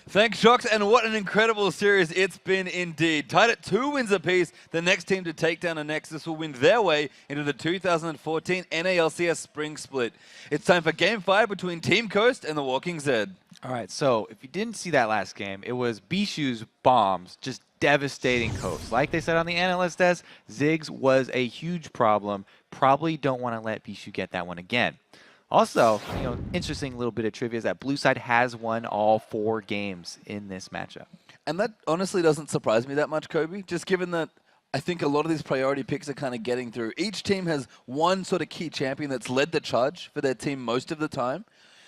Thanks, Shox, and what an incredible series it's been indeed. Tied at 2 wins apiece, the next team to take down a Nexus will win their way into the 2014 NA LCS Spring Split. It's time for Game 5 between Team Coast and the Walking Zed. All right, so if you didn't see that last game, it was Bishu's bombs just devastating Coast. Like they said on the analyst desk, Ziggs was a huge problem. Probably don't want to let Bishu get that one again. Also, interesting little bit of trivia is that Blue Side has won all 4 games in this matchup. And that honestly doesn't surprise me that much, Kobe, just given that I think a lot of these priority picks are kind of getting through. Each team has one sort of key champion that's led the charge for their team most of the time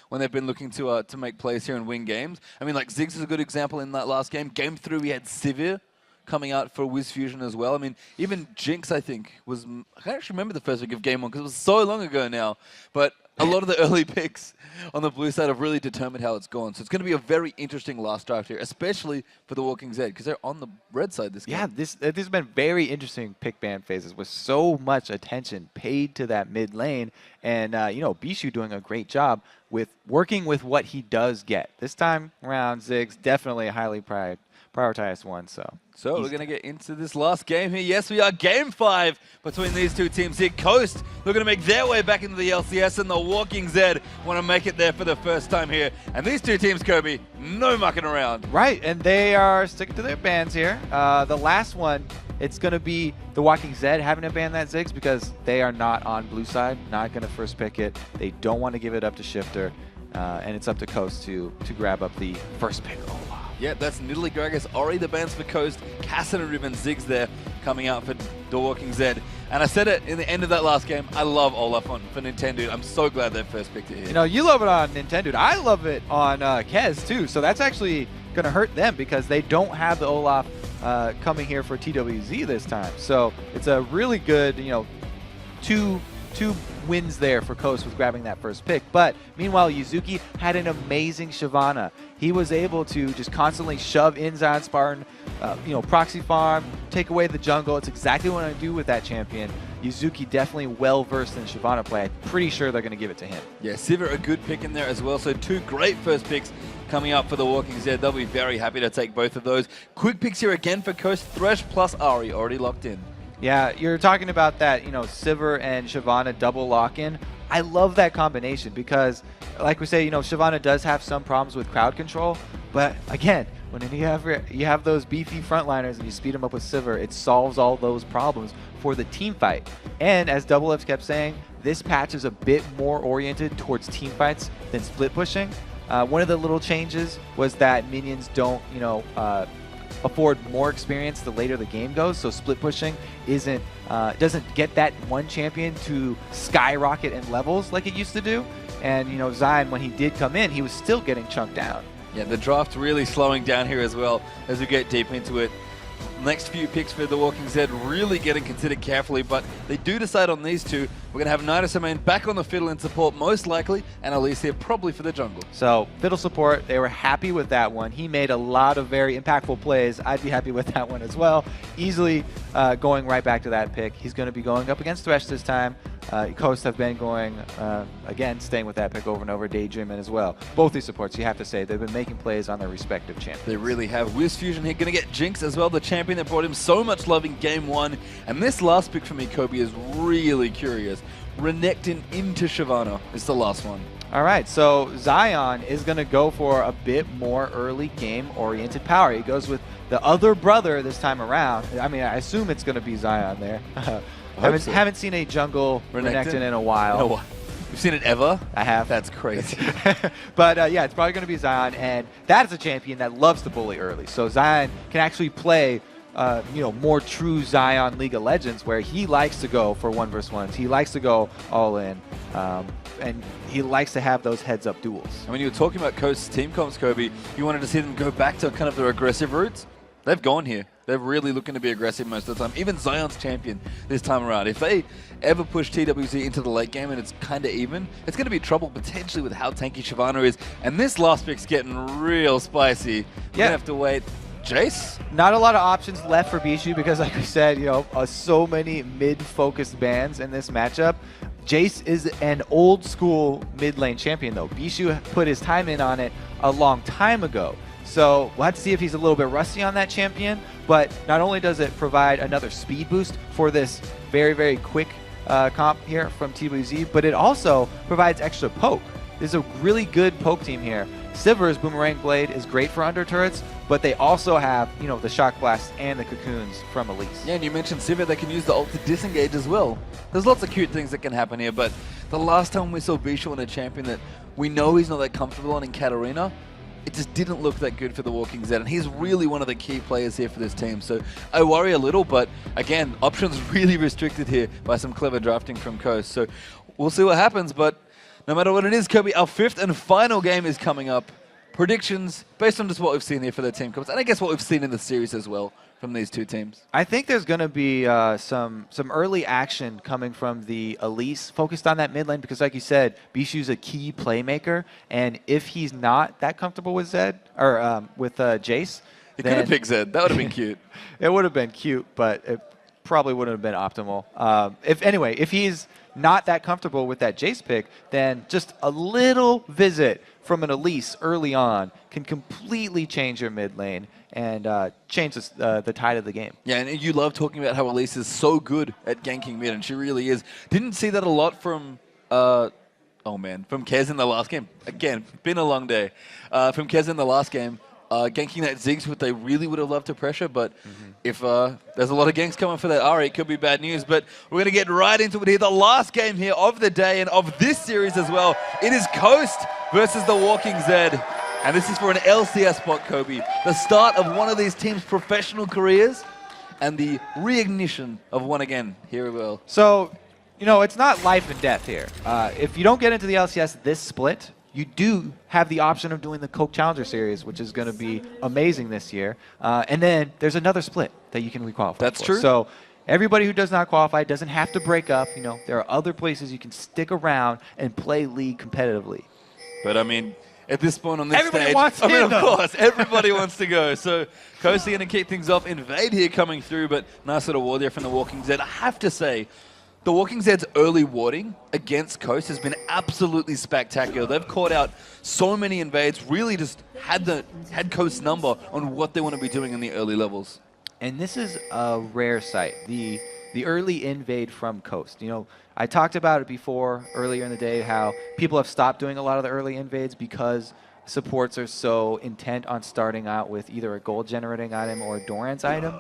when they've been looking to make plays here and win games. I mean, like, Ziggs is a good example in that last game. Game 3, we had Sivir coming out for WizFusion as well. I mean, even Jinx, I think, was... I can't actually remember the first week of Game 1 because it was so long ago now. But a lot of the early picks on the blue side have really determined how it's gone. So it's going to be a very interesting last draft here, especially for the Walking Zed, because they're on the red side this game. Yeah, this has been very interesting pick ban phases with so much attention paid to that mid lane. And, Bishu doing a great job with working with what he does get. This time around, Ziggs definitely a highly prioritized one. So we're going to get into this last game here. Yes, we are Game 5 between these two teams here. Coast looking to make their way back into the LCS, and the Walking Zed want to make it there for the first time here. And these two teams, Kobe, no mucking around. Right, and they are sticking to their bans here. The last one, it's going to be the Walking Zed having to ban that Ziggs because they are not on blue side, not going to first pick it. They don't want to give it up to Shifter, and it's up to Coast to grab up the first pick. Oh, wow. Yeah, that's Nidalee Gragas, Ori the bans for Coast, Casanova and Ziggs there coming out for the Walking Zed. And I said it in the end of that last game, I love Olaf for Nintendo. I'm so glad they first picked it here. You love it on Nintendo. I love it on Kez too. So that's actually going to hurt them because they don't have the Olaf coming here for TWZ this time. So it's a really good, two wins there for Coast with grabbing that first pick. But meanwhile, Yuzuki had an amazing Shyvana. He was able to just constantly shove in Zion Spartan, proxy farm, take away the jungle. It's exactly what I do with that champion. Yuzuki definitely well-versed in Shyvana play. I'm pretty sure they're going to give it to him. Yeah, Sivir a good pick in there as well. So 2 great first picks coming up for the Walking Zed. They'll be very happy to take both of those. Quick picks here again for Coast. Thresh plus Ahri already locked in. Yeah, you're talking about that, Sivir and Shyvana double lock-in. I love that combination because, like we say, Shyvana does have some problems with crowd control. But again, when you have those beefy frontliners and you speed them up with Sivir, it solves all those problems for the team fight. And as Double F kept saying, this patch is a bit more oriented towards team fights than split pushing. One of the little changes was that minions don't, afford more experience the later the game goes, so split pushing doesn't get that one champion to skyrocket in levels like it used to do. And Zion, when he did come in, he was still getting chunked down. Yeah, the draft really slowing down here as well as we get deep into it. Next few picks for the Walking Zed really getting considered carefully, but they do decide on these two. We're going to have Nidus back on the Fiddle in support most likely, and Elise here probably for the jungle. So Fiddle support, they were happy with that one. He made a lot of very impactful plays. I'd be happy with that one as well. Easily going right back to that pick. He's going to be going up against Thresh this time. Coast have been going, again, staying with that pick over and over, Daydreaming as well. Both these supports, you have to say, they've been making plays on their respective champions. They really have. WizFusion here going to get Jinx as well, the champion that brought him so much love in Game 1. And this last pick for me, Kobe, is really curious. Renekton into Shyvana is the last one. All right, so Zion is going to go for a bit more early game-oriented power. He goes with the other brother this time around. I mean, I assume it's going to be Zion there. Haven't seen a jungle Renekton in a while. You've seen it ever? I have. That's crazy. But yeah, it's probably going to be Zion, and that is a champion that loves to bully early. So Zion can actually play, more true Zion League of Legends, where he likes to go for 1v1s. He likes to go all in, and he likes to have those heads-up duels. And when you were talking about Coast's team comps, Kobe, you wanted to see them go back to kind of their aggressive roots. They've gone here. They're really looking to be aggressive most of the time. Even Zion's champion this time around. If they ever push TWZ into the late game and it's kind of even, it's going to be trouble potentially with how tanky Shyvana is. And this last pick's getting real spicy. We're going to have to wait. Jace? Not a lot of options left for Bishu because, like we said, so many mid-focused bans in this matchup. Jace is an old-school mid-lane champion, though. Bishu put his time in on it a long time ago. So we'll have to see if he's a little bit rusty on that champion, but not only does it provide another speed boost for this very, very quick comp here from TWZ, but it also provides extra poke. This is a really good poke team here. Sivir's Boomerang Blade is great for under turrets, but they also have, you know, the Shock Blast and the Cocoons from Elise. Yeah, and you mentioned Sivir, they can use the ult to disengage as well. There's lots of cute things that can happen here, but the last time we saw Bishu on a champion that we know he's not that comfortable on in Katarina, it just didn't look that good for the Walking Zed, and he's really one of the key players here for this team. So I worry a little, but again, options really restricted here by some clever drafting from Coast. So we'll see what happens, but no matter what it is, Kobe, our 5th and final game is coming up. Predictions based on just what we've seen here for the team comps, and I guess what we've seen in the series as well from these two teams. I think there's going to be some early action coming from the Elise focused on that mid lane because, like you said, Bishu's a key playmaker, and if he's not that comfortable with Zed or with Jace, he could have picked Zed. That would have been cute. It would have been cute, but it probably wouldn't have been optimal. If he's not that comfortable with that Jace pick, then just a little visit from an Elise early on can completely change your mid lane and change the tide of the game. Yeah, and you love talking about how Elise is so good at ganking mid, and she really is. Didn't see that a lot from, from Kez in the last game. Again, been a long day. From Kez in the last game, ganking that Ziggs, what they really would have loved to pressure, but if there's a lot of ganks coming for that Ari, it could be bad news. But we're going to get right into it here. The last game here of the day and of this series as well. It is Coast versus the Walking Zed. And this is for an LCS spot, Kobe. The start of one of these teams' professional careers and the reignition of one again. Here we go. So, you know, it's not life and death here. If you don't get into the LCS this split, you do have the option of doing the Coke Challenger Series, which is going to be amazing this year. And then there's another split that you can requalify That's for. true. So everybody who does not qualify doesn't have to break up. You know, there are other places you can stick around and play League competitively. But I mean, at this point on this everybody stage, wants of though. course, everybody wants to go. So Coast are going to kick things off. Invade here coming through, but nice little ward there from the Walking Zed. I have to say, the Walking Zed's early warding against Coast has been absolutely spectacular. They've caught out so many invades, really just had Coast's number on what they want to be doing in the early levels. And this is a rare sight, the early invade from Coast. You know, I talked about it before earlier in the day, how people have stopped doing a lot of the early invades because supports are so intent on starting out with either a gold generating item or a Doran's item.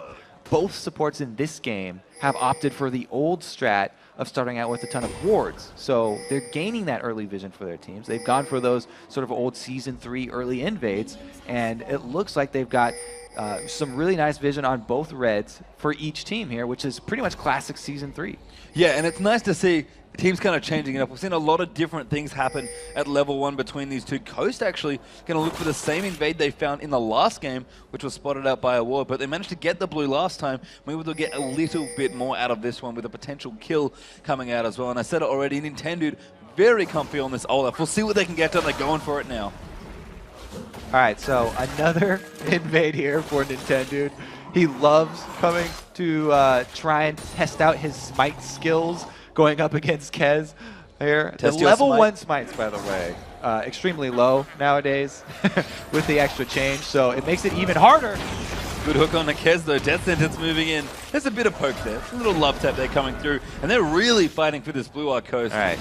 Both supports in this game have opted for the old strat of starting out with a ton of wards. So they're gaining that early vision for their teams. They've gone for those sort of old Season 3 early invades, and it looks like they've got some really nice vision on both reds for each team here, which is pretty much classic Season 3. Yeah, and it's nice to see teams kind of changing it up. We've seen a lot of different things happen at level 1 between these two. Coast actually going to look for the same invade they found in the last game, which was spotted out by a ward, but they managed to get the blue last time. Maybe they'll get a little bit more out of this one with a potential kill coming out as well. And I said it already, Nintendo very comfy on this Olaf. We'll see what they can get done. They're going for it now. All right, so another invade here for Nintendo. He loves coming to try and test out his smite skills going up against Kez here. The level 1 smites, by the way, extremely low nowadays with the extra change, so it makes it even harder. Good hook on the Kez though, Death Sentence moving in. There's a bit of poke there, a little love tap there coming through, and they're really fighting for this blue arc Coast. All right,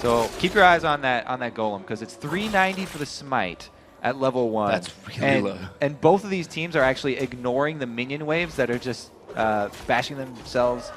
so keep your eyes on that golem, because it's 390 for the smite at level 1. That's really low. And both of these teams are actually ignoring the minion waves that are just bashing themselves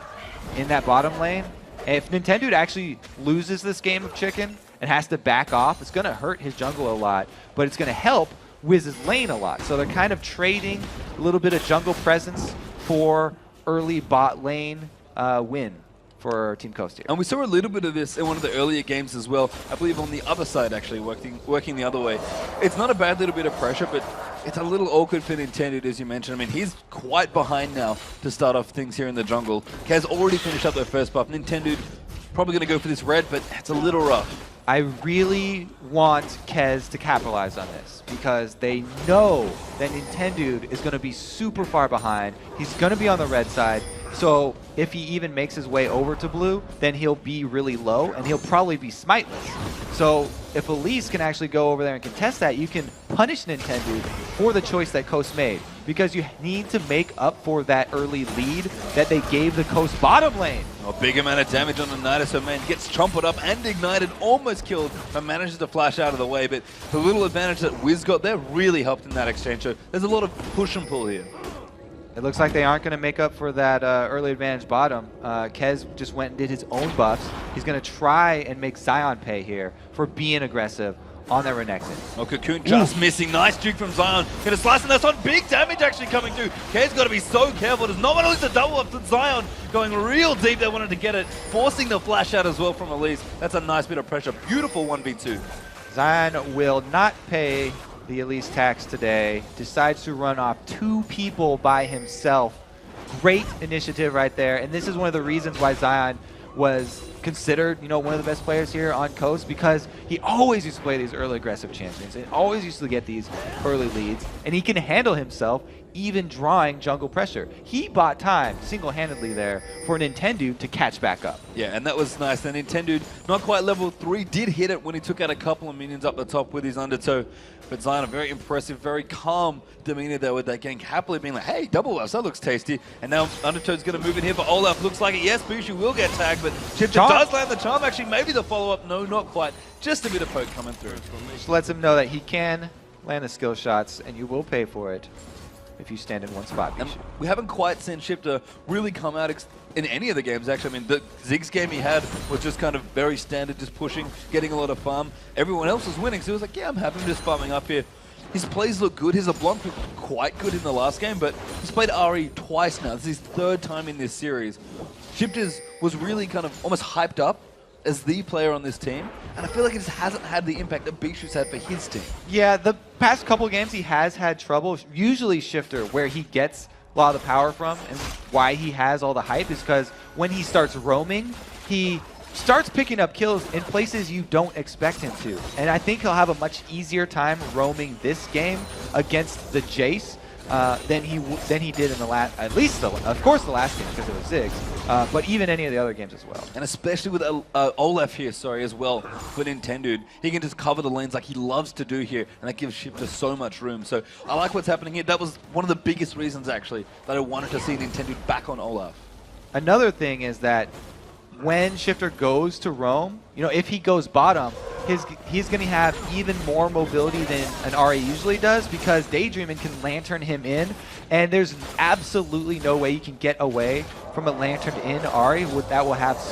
in that bottom lane. And if Nintendo actually loses this game of chicken and has to back off, it's going to hurt his jungle a lot, but it's going to help Wiz's lane a lot. So they're kind of trading a little bit of jungle presence for early bot lane win for Team Coast here. And we saw a little bit of this in one of the earlier games as well. I believe on the other side, actually, working the other way. It's not a bad little bit of pressure, but it's a little awkward for Nintendo, as you mentioned. I mean, he's quite behind now to start off things here in the jungle. Kaz already finished up their first buff. Nintendo probably going to go for this red, but it's a little rough. I really want Kez to capitalize on this because they know that Nintendo is going to be super far behind. He's going to be on the red side. So if he even makes his way over to blue, then he'll be really low and he'll probably be smiteless. So if Elise can actually go over there and contest that, you can punish Nintendo for the choice that Coast made, because you need to make up for that early lead that they gave the Coast bottom lane. A big amount of damage on the Nidus, so man gets trampled up and ignited, almost killed, but manages to flash out of the way. But the little advantage that Wiz got there really helped in that exchange. So there's a lot of push and pull here. It looks like they aren't going to make up for that early advantage bottom. Kez just went and did his own buffs. He's going to try and make Zion pay here for being aggressive on that Renekton. Oh, Cocoon just missing. Nice juke from Zion. Gonna slice, and that's on big damage actually coming through. Kez got to be so careful. Does not want to lose the double up to Zion. Going real deep. They wanted to get it. Forcing the flash out as well from Elise. That's a nice bit of pressure. Beautiful 1v2. Zion will not pay the Elise tax today. Decides to run off 2 people by himself. Great initiative right there. And this is one of the reasons why Zion was considered, you know, one of the best players here on Coast, because he always used to play these early aggressive champions and always used to get these early leads, and he can handle himself even drawing jungle pressure. He bought time single-handedly there for Nintendo to catch back up. Yeah, and that was nice. The Nintendo, not quite level 3, did hit it when he took out a couple of minions up the top with his undertow. But Zion, a very impressive, very calm demeanor there with that gank, happily being like, hey, double buffs, that looks tasty. And now Undertow's going to move in here, but Olaf looks like it. Yes, Bushu will get tagged, but Shifter does land the charm. Actually, maybe the follow-up. No, not quite. Just a bit of poke coming through. Just lets him know that he can land the skill shots, and you will pay for it if you stand in one spot. And we haven't quite seen Shifter really come out in any of the games, actually. I mean, the Ziggs game he had was just kind of very standard, just pushing, getting a lot of farm. Everyone else was winning, so he was like, yeah, I'm happy, I'm just farming up here. His plays look good. His LeBlanc looked quite good in the last game, but he's played Ari twice now. This is his 3rd time in this series. Shifter's was really kind of almost hyped up as the player on this team, and I feel like it just hasn't had the impact that Bishu's had for his team. Yeah, the past couple games he has had trouble. Usually Shifter, where he gets a lot of the power from and why he has all the hype, is because when he starts roaming, he starts picking up kills in places you don't expect him to. And I think he'll have a much easier time roaming this game against the Jace than he did in the last, at least of course the last game because it was Ziggs, but even any of the other games as well. And especially with Olaf here, as well, for Nintendo, he can just cover the lanes like he loves to do here, and that gives Shifter so much room. So I like what's happening here. That was one of the biggest reasons actually that I wanted to see Nintendo back on Olaf. Another thing is that when Shifter goes to roam, you know, if he goes bottom, he's going to have even more mobility than an Ari usually does, because Daydreaming can lantern him in, and there's absolutely no way you can get away from a lantern in Ari that will have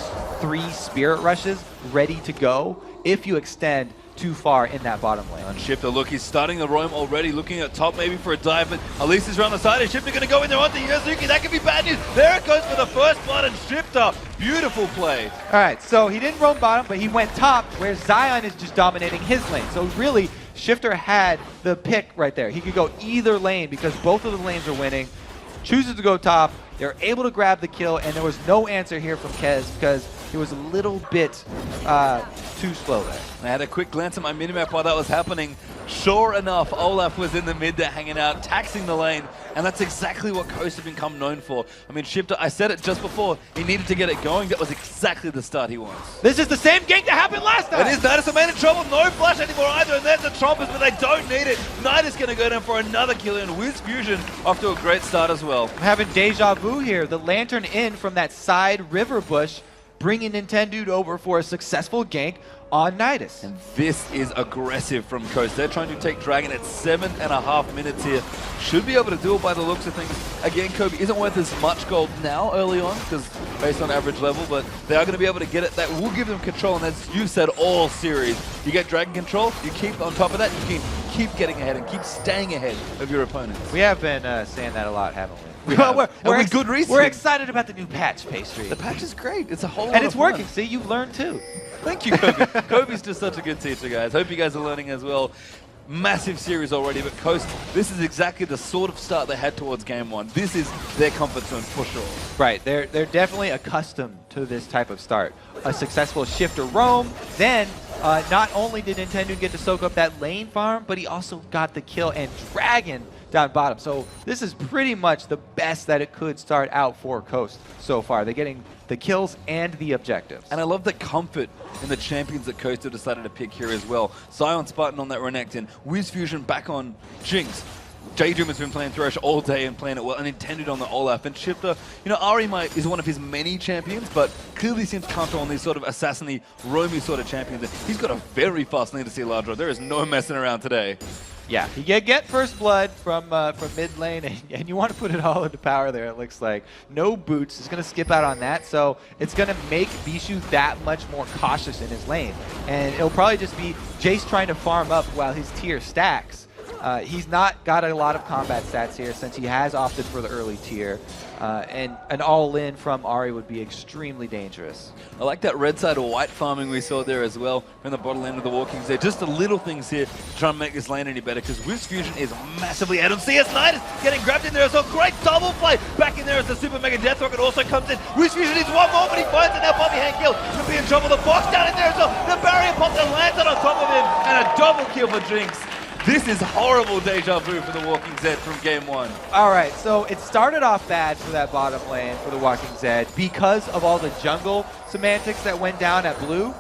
3 Spirit Rushes ready to go if you extend too far in that bottom lane. And Shifter, look, he's starting the roam already, looking at top maybe for a dive, but Elise is around the side, and Shifter going to go in there onto Yuzuki. That could be bad news. There it goes for the first blood, and Shifter, beautiful play. All right, so he didn't roam bottom, but he went top, where Zion is just dominating his lane. So really, Shifter had the pick right there. He could go either lane because both of the lanes are winning. Chooses to go top. They're able to grab the kill, and there was no answer here from Kez because he was a little bit too slow there. I had a quick glance at my minimap while that was happening. Sure enough, Olaf was in the mid there hanging out, taxing the lane, and that's exactly what Coast have become known for. I mean, Shifter, I said it just before, he needed to get it going. That was exactly the start he wants. This is the same gank that happened last time! It is. Nidus man in trouble, no flash anymore either, and there's the Chompers, but they don't need it. Nidus going to go down for another kill, and Wiz Fusion off to a great start as well. I'm having deja vu here. The lantern in from that side river bush, bringing Nintendo over for a successful gank on Nidus. And this is aggressive from Coast. They're trying to take Dragon at 7.5 minutes here. Should be able to do it by the looks of things. Again, Kobe isn't worth as much gold now early on, because based on average level, but they are going to be able to get it. That will give them control, and as you said all series, you get Dragon control, you keep on top of that, you can keep getting ahead and keep staying ahead of your opponents. We have been saying that a lot, haven't we? We're good reason. We're excited about the new patch, Pastry. The patch is great. It's a whole lot and it's of fun. working. See, you've learned too. Thank you, Kobe. Kobe's just such a good teacher, guys. Hope you guys are learning as well. Massive series already, but Coast, this is exactly the sort of start they had towards game 1. This is their comfort zone for sure. Right, they're definitely accustomed to this type of start. A successful Shifter roam, then not only did Nintendo get to soak up that lane farm, but he also got the kill, and Dragon down bottom. So this is pretty much the best that it could start out for Coast so far. They're getting the kills and the objectives. And I love the comfort in the champions that Coast have decided to pick here as well. Zion Spartan on that Renekton, Wiz Fusion back on Jinx. Daydream has been playing Thresh all day and playing it well, and intended on the Olaf. And Shifter, you know, Ari is one of his many champions, but clearly seems comfortable on these sort of assassin-y, roamy sort of champions. He's got a very fast lane to see Ladra. There is no messing around today. Yeah, you get first blood from mid lane, and you want to put it all into power there, it looks like. No boots, is going to skip out on that, so it's going to make Bishu that much more cautious in his lane. And it'll probably just be Jace trying to farm up while his tier stacks. He's not got a lot of combat stats here since he has opted for the early tier. And an all-in from Ari would be extremely dangerous. I like that red side of white farming we saw there as well from the bottom lane of the Walkings there. Just the little things here to try and make this lane any better, because Wiz Fusion is massively out of CS Knight is getting grabbed in there as well. Great double play back in there as the Super Mega Death Rocket also comes in. Wiz Fusion needs one more, but he finds it now. Bobby Hand kill. Could be in trouble. The box down in there as well. The barrier popped and lands on top of him, and a double kill for Jinx. This is horrible deja vu for the Walking Zed from game one. All right, so it started off bad for that bottom lane for the Walking Zed because of all the jungle semantics that went down at blue.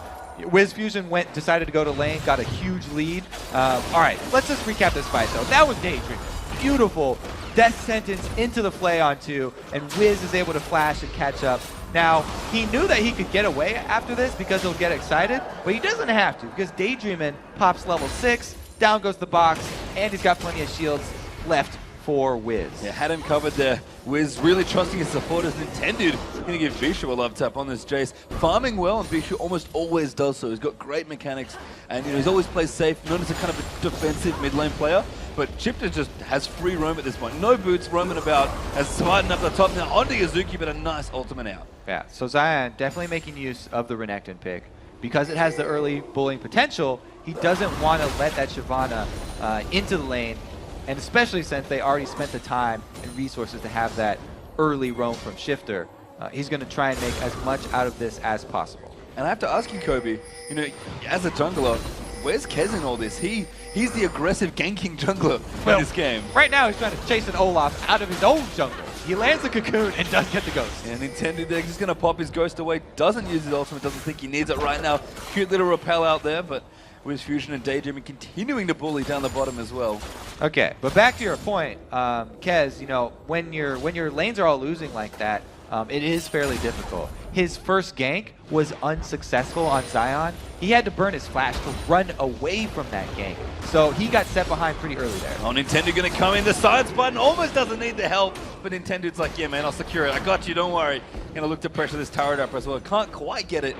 Wiz Fusion decided to go to lane, got a huge lead. All right, let's just recap this fight though. That was Daydream. Beautiful death sentence into the play on 2, and Wiz is able to flash and catch up. Now, he knew that he could get away after this because he'll get excited, but he doesn't have to because Daydreamin' pops level 6, down goes the box, and he's got plenty of shields left for Wiz. Yeah, had him covered there. Wiz really trusting his supporters. Intended going to give Bishu a love tap on this Jace. Farming well, and Bishu almost always does so. He's got great mechanics, and he's always plays safe, known as a kind of a defensive mid lane player. But Chipter just has free roam at this point. No boots, roaming about, as Spartan up the top. Now onto Yazuki, but a nice ultimate out. Yeah, so Zion definitely making use of the Renekton pick. Because it has the early bullying potential, he doesn't want to let that Shyvana into the lane, and especially since they already spent the time and resources to have that early roam from Shifter, he's going to try and make as much out of this as possible. And I have to ask you, Kobe, you know, as a jungler, where's Kez in all this? He's the aggressive ganking jungler in this game. Right now he's trying to chase an Olaf out of his own jungle. He lands the cocoon and does get the ghost. And Nintendo they're just going to pop his ghost away. Doesn't use his ultimate, doesn't think he needs it right now. Cute little repel out there, but Wiz Fusion and Daydream continuing to bully down the bottom as well. Okay, but back to your point, Kez, you know, when your lanes are all losing like that, it is fairly difficult. His first gank was unsuccessful on Zion. He had to burn his flash to run away from that gank. So he got set behind pretty early there. Oh, Nintendo going to come in. The science button almost doesn't need the help, but Nintendo's like, yeah, man, I'll secure it. I got you, don't worry. Going to look to pressure this turret up as well. Can't quite get it.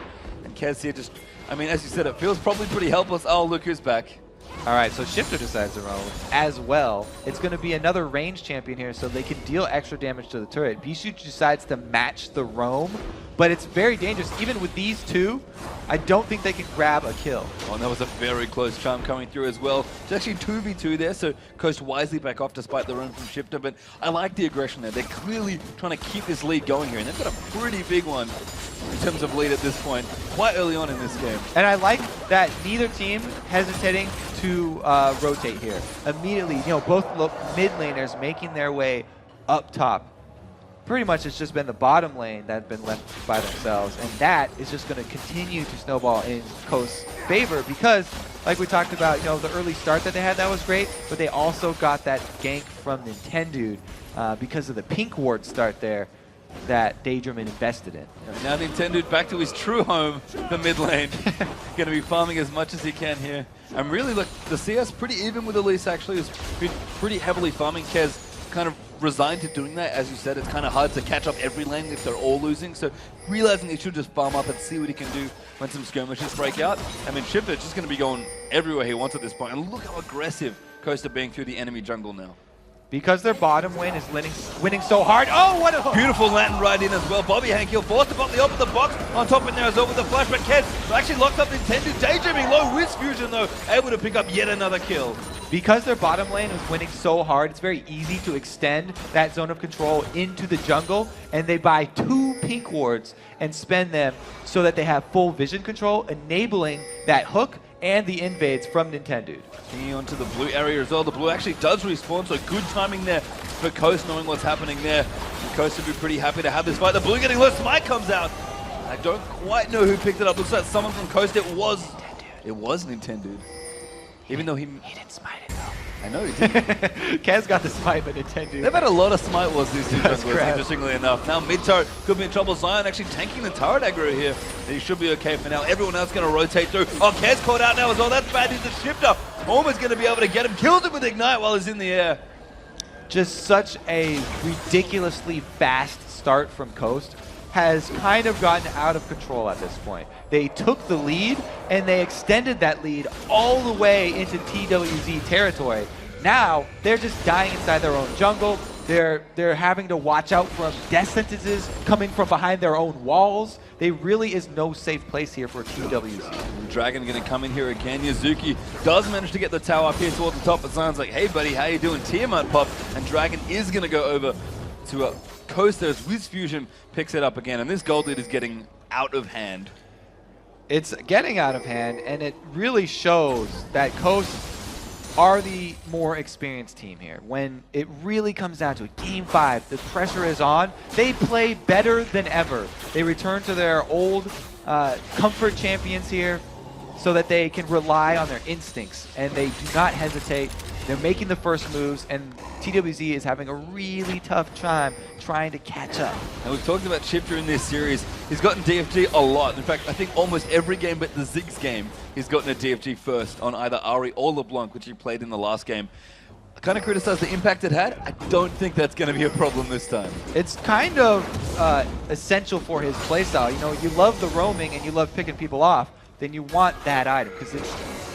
And Kez here just, I mean, as you said, it feels probably pretty helpless. Oh, look who's back. All right, so Shifter decides to roam as well. It's going to be another range champion here, so they can deal extra damage to the turret. Bishu decides to match the roam, but it's very dangerous. Even with these two, I don't think they can grab a kill. Oh, and that was a very close charm coming through as well. It's actually 2v2 there, so Coast wisely back off despite the run from Shifter, but I like the aggression there. They're clearly trying to keep this lead going here, and they've got a pretty big one in terms of lead at this point, quite early on in this game. And I like that neither team hesitating to rotate here. Immediately, you know, both mid laners making their way up top. Pretty much it's just been the bottom lane that have been left by themselves, and that is just going to continue to snowball in Coast's favor because, like we talked about, you know, the early start that they had, that was great, but they also got that gank from Nintendo because of the pink ward start there that Daydream invested in. Now Nintendo back to his true home, the mid lane. Going to be farming as much as he can here. And really, look, the CS pretty even with Elise actually. Has been pretty heavily farming. Kez kind of resigned to doing that. As you said, it's kind of hard to catch up every lane if they're all losing. So realizing he should just farm up and see what he can do when some skirmishes break out. I mean, Shifter's just going to be going everywhere he wants at this point. And look how aggressive Coast are being through the enemy jungle now. Because their bottom lane is winning so hard. Oh, what a hook! Beautiful Latin right in as well. Bobby Hankill forced to pop the open the box on top in there as well with the flash, but Kez actually locked up Nintendo. Daydreaming low Wiz Fusion though, able to pick up yet another kill. Because their bottom lane is winning so hard, it's very easy to extend that zone of control into the jungle, and they buy 2 pink wards and spend them so that they have full vision control, enabling that hook and the invades from Nintendo. Hanging onto the blue area as well. The blue actually does respawn, so good timing there for Coast, knowing what's happening there. And Coast would be pretty happy to have this fight. The blue getting low, Smite comes out. I don't quite know who picked it up. Looks like someone from Coast. It was Nintendo. Even though he didn't smite it though. I know he did. Kez got the smite, but Nintendo. They've had a lot of smite wars these two That's junglers, correct. interestingly enough. Now mid turret could be in trouble. Zion actually tanking the turret aggro here. He should be okay for now. Everyone else going to rotate through. Oh, Kez caught out now as well. That's bad. He's the shifter. Almost going to be able to get him. Kills him with Ignite while he's in the air. Just such a ridiculously fast start from Coast has kind of gotten out of control at this point. They took the lead and they extended that lead all the way into TWZ territory. Now they're just dying inside their own jungle. They're having to watch out from death sentences coming from behind their own walls. There really is no safe place here for TWZ. Dragon going to come in here again. Yazuki does manage to get the tower up here towards the top, but Zion's like, hey buddy, how you doing? Tiamat pop, and Dragon is going to go over to Coast. There's Wiz Fusion picks it up again, and this gold lead is getting out of hand. It's getting out of hand, and it really shows that Coast are the more experienced team here. When it really comes down to it, Game 5, the pressure is on. They play better than ever. They return to their old comfort champions here so that they can rely on their instincts, and they do not hesitate. They're making the first moves, and TWZ is having a really tough time trying to catch up. And we've talked about Shifter in this series. He's gotten DFG a lot. In fact, I think almost every game but the Ziggs game, he's gotten a DFG first on either Ari or LeBlanc, which he played in the last game. I kind of criticized the impact it had. I don't think that's going to be a problem this time. It's kind of essential for his playstyle. You know, you love the roaming and you love picking people off, then you want that item because it's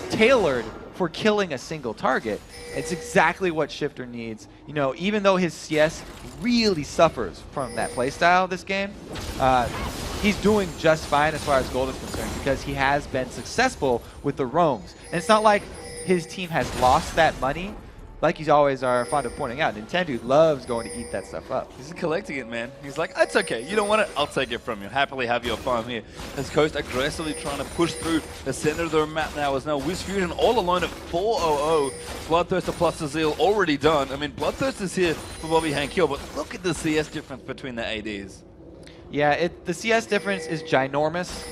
tailored for killing a single target. It's exactly what Shifter needs. You know, even though his CS really suffers from that playstyle this game, he's doing just fine as far as gold is concerned because he has been successful with the roams. And it's not like his team has lost that money. Like you always are fond of pointing out, Nintendo loves going to eat that stuff up. He's collecting it, man. He's like, it's okay. You don't want it? I'll take it from you. Happily have your farm here. As Coast aggressively trying to push through the center of the map now. As now Wiz Fusion all alone at 4-0-0. Bloodthirster plus the Zeal already done. I mean, Bloodthirst is here for Bobby Hankill, but look at the CS difference between the ADs. Yeah, the CS difference is ginormous.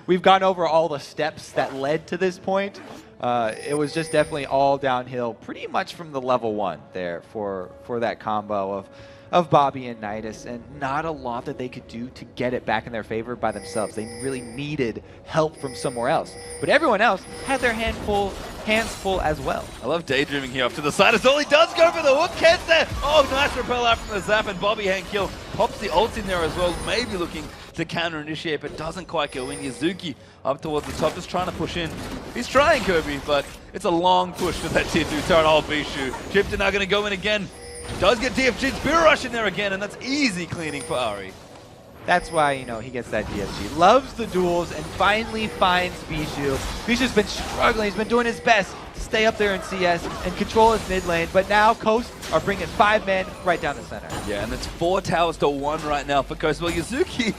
We've gone over all the steps that led to this point. It was just definitely all downhill pretty much from the level 1 there for that combo of Bobby and Nidus, and not a lot that they could do to get it back in their favor by themselves. They really needed help from somewhere else. But everyone else had their hands full as well. I love daydreaming here off to the side as all he does go for the hook. Kez there. Oh, nice repel out from the zap, and Bobby Hankill pops the ult in there as well, maybe looking to counter-initiate, but doesn't quite go in. Yazuki up towards the top, just trying to push in. He's trying, Kirby, but it's a long push for that tier 2 turret. Oh, Bishu. Shifter now going to go in again. Does get DFG. Spear Rush in there again, and that's easy cleaning for Ari. That's why, you know, he gets that DFG. Loves the duels and finally finds Bishu. Bishu's been struggling. He's been doing his best to stay up there in CS and control his mid lane, but now Coast are bringing 5 men right down the center. Yeah, and it's 4 towers to 1 right now for Coast. Well, Yazuki...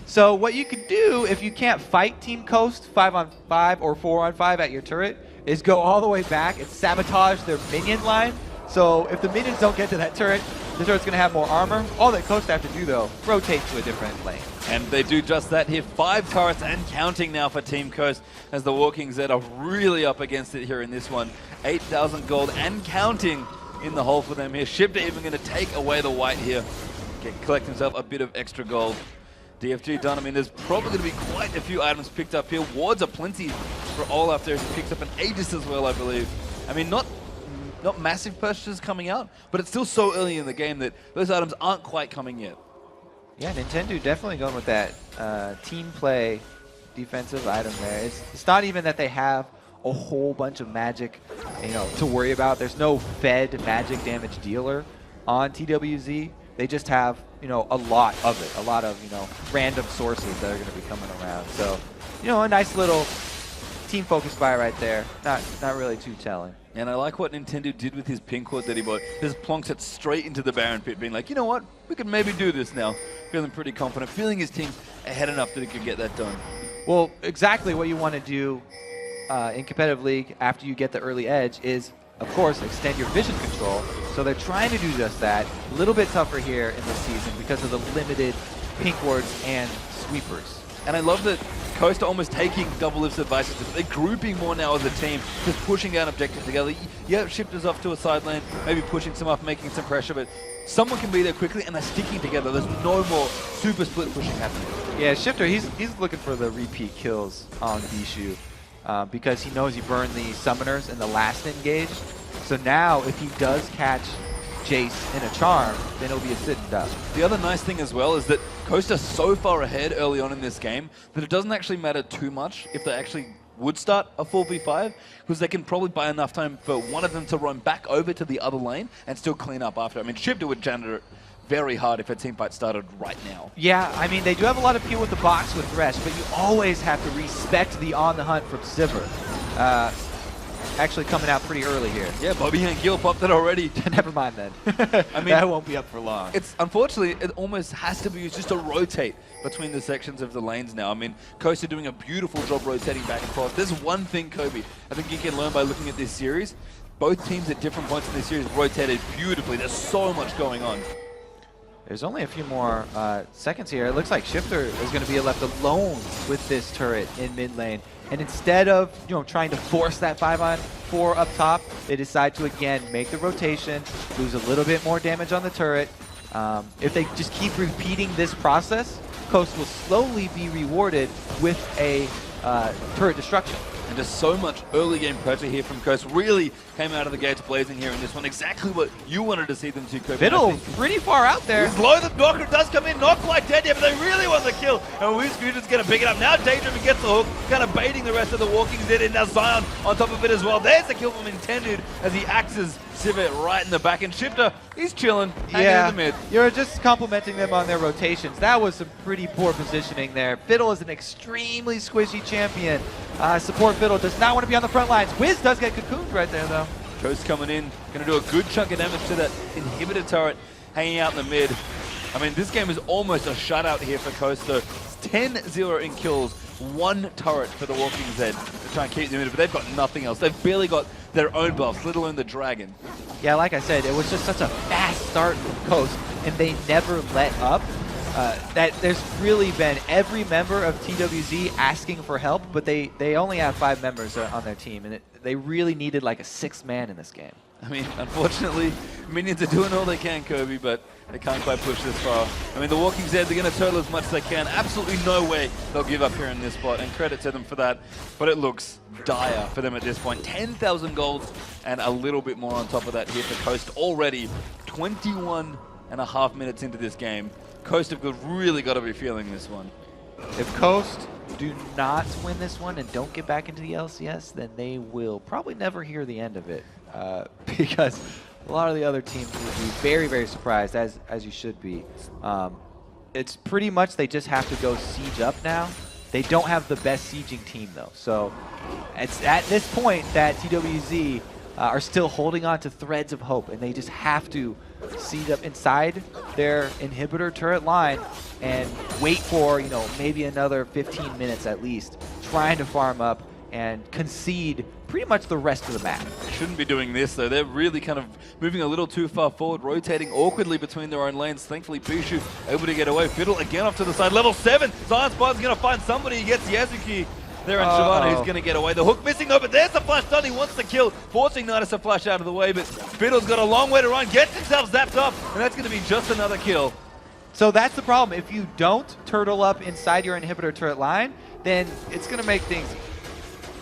So what you could do if you can't fight Team Coast 5-on-5 or 4-on-5 at your turret is go all the way back and sabotage their minion line. So if the minions don't get to that turret, the turret's going to have more armor. All that Coast have to do, though, rotate to a different lane. And they do just that here. 5 turrets and counting now for Team Coast, as the Walking Zed are really up against it here in this one. 8,000 gold and counting in the hole for them here. Shifter even going to take away the white here. Collect himself a bit of extra gold. DFG done. I mean, there's probably going to be quite a few items picked up here. Wards are plenty for Olaf there. He picks up an Aegis as well, I believe. I mean, not massive purchases coming out, but it's still so early in the game that those items aren't quite coming yet. Yeah, Nintendo definitely going with that team play defensive item there. It's not even that they have a whole bunch of magic, you know, to worry about. There's no fed magic damage dealer on TWZ. They just have, you know, a lot of it, a lot of, you know, random sources that are going to be coming around. So, you know, a nice little team-focused buy right there. Not really too telling. And I like what Nintendo did with his pink ward that he bought. Just plonks it straight into the Baron pit, being like, you know what, we could maybe do this now. Feeling pretty confident, feeling his team ahead enough that he could get that done. Well, exactly what you want to do in competitive league after you get the early edge is, of course, extend your vision control. So they're trying to do just that. A little bit tougher here in this season because of the limited pink wards and sweepers. And I love that Coast are almost taking Double Lift's advice. They're grouping more now as a team, just pushing down objectives together. Yeah, Shifters off to a side lane, maybe pushing some up, making some pressure, but someone can be there quickly and they're sticking together. There's no more super split pushing happening. Yeah, Shifter, he's looking for the repeat kills on Bishu because he knows he burned the summoners in the last engage. So now if he does catch Jace in a charm, then it'll be a sit and duck. The other nice thing as well is that Coast are so far ahead early on in this game that it doesn't actually matter too much if they actually would start a 4v5, because they can probably buy enough time for one of them to run back over to the other lane and still clean up after. I mean, Shifter would janitor it very hard if a team fight started right now. Yeah, I mean, they do have a lot of peel with the box with Thresh, but you always have to respect the on the hunt from Sivir. Actually coming out pretty early here. Yeah, Bobby and Gil popped it already. Never mind then. I mean, that won't be up for long. It's unfortunately, it almost has to be used just to rotate between the sections of the lanes now. I mean, Coast are doing a beautiful job rotating back and forth. There's one thing, Kobe, I think you can learn by looking at this series. Both teams at different points in this series rotated beautifully. There's so much going on. There's only a few more seconds here. It looks like Shifter is going to be left alone with this turret in mid lane. And instead of trying to force that 5-on-4 up top, they decide to again make the rotation, lose a little bit more damage on the turret. If they just keep repeating this process, Coast will slowly be rewarded with a turret destruction. And just so much early game pressure here from Coast. Really came out of the gates blazing here in this one. Exactly what you wanted to see them do, Kobe. Fiddle pretty far out there. He's low, the knocker does come in, not quite dead yet, but they really want the kill. And Wu's Fusion's going to pick it up. Now Daydream gets the hook, kind of baiting the rest of the Walking Dead, and now Zion on top of it as well. There's the kill from Intended as he axes Sivir right in the back. And Shifter, he's chilling, hanging in the mid. You're just complimenting them on their rotations. That was some pretty poor positioning there. Fiddle is an extremely squishy champion. Support Fiddle does not want to be on the front lines. Wiz does get cocooned right there, though. Coast coming in, going to do a good chunk of damage to that inhibitor turret hanging out in the mid. I mean, this game is almost a shutout here for Coast, though. 10-0 in kills, one turret for the Walking Dead to try and keep them in, but they've got nothing else. They've barely got their own buffs, let alone the dragon. Yeah, like I said, it was just such a fast start from Coast, and they never let up. That there's really been every member of TWZ asking for help, but they only have 5 members on their team, and they really needed like a 6th man in this game. I mean, unfortunately, Minions are doing all they can, Kobe, but they can't quite push this far. I mean, the Walking Dead, they're going to turtle as much as they can. Absolutely no way they'll give up here in this spot, and credit to them for that. But it looks dire for them at this point. 10,000 golds and a little bit more on top of that here for Coast. Already 21.5 minutes into this game. Coast have really got to be feeling this one. If Coast do not win this one and don't get back into the LCS, then they will probably never hear the end of it. Because a lot of the other teams will be very, very surprised, as you should be. It's pretty much they just have to go siege up now. They don't have the best sieging team, though. So it's at this point that TWZ are still holding on to threads of hope, and they just have to siege up inside their inhibitor turret line and wait for, maybe another 15 minutes at least, trying to farm up and concede pretty much the rest of the map. They shouldn't be doing this, though. They're really kind of moving a little too far forward, rotating awkwardly between their own lanes. Thankfully, Bishu able to get away. Fiddle again off to the side. Level 7. Zion Spine's going to find somebody. He gets Yazuki there on Shyvana, who's going to get away. The hook missing, though, but there's the flash done. He wants the kill, forcing Nidus to flash out of the way, but Fiddle's got a long way to run, gets himself zapped up, and that's going to be just another kill. So that's the problem. If you don't turtle up inside your inhibitor turret line, then it's going to make things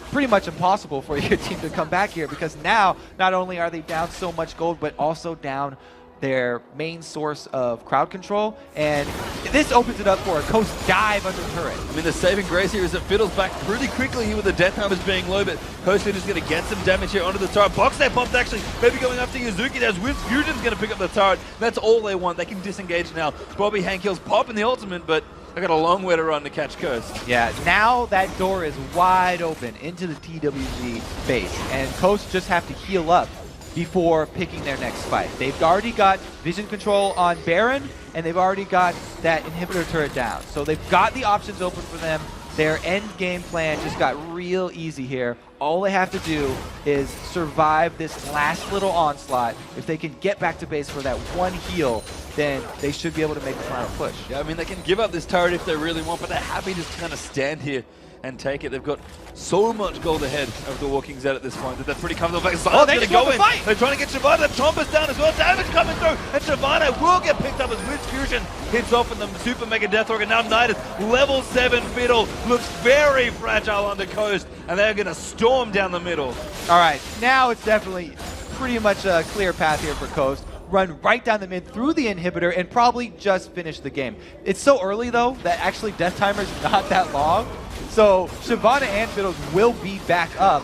pretty much impossible for your team to come back here, because now not only are they down so much gold, but also down their main source of crowd control, and this opens it up for a Coast dive under turret. I mean, the saving grace here is that Fiddle's back pretty quickly here with the death numbers being low, but Coast is going to get some damage here onto the turret. Box that popped actually, maybe going up to Yuzuki. There's Wiz Fusion's going to pick up the turret. That's all they want. They can disengage now. Bobby Hank Hill's popping the ultimate, but they got a long way to run to catch Coast. Yeah, now that door is wide open into the TWZ base, and Coast just have to heal up before picking their next fight. They've already got vision control on Baron, and they've already got that inhibitor turret down. So they've got the options open for them their end game plan just got real easy here. All they have to do is survive this last little onslaught. If they can get back to base for that one heal, then they should be able to make the final push. Yeah, I mean, they can give up this turret if they really want, but they're happy just to kind of stand here and take it. They've got so much gold ahead of the Walking Dead at this point that they're pretty comfortable. Zion's going to go in. They're trying to get Shyvana. The Chompers down as well. Damage coming through. And Shyvana will get picked up as Wiz Fusion hits off in the Super Mega Death Rock. And now Nidus, level 7 Fiddle, looks very fragile under Coast. And they're going to storm down the middle. All right, now it's definitely pretty much a clear path here for Coast. Run right down the mid through the inhibitor and probably just finish the game. It's so early though that actually death timer's not that long. So Shyvana and Fiddles will be back up.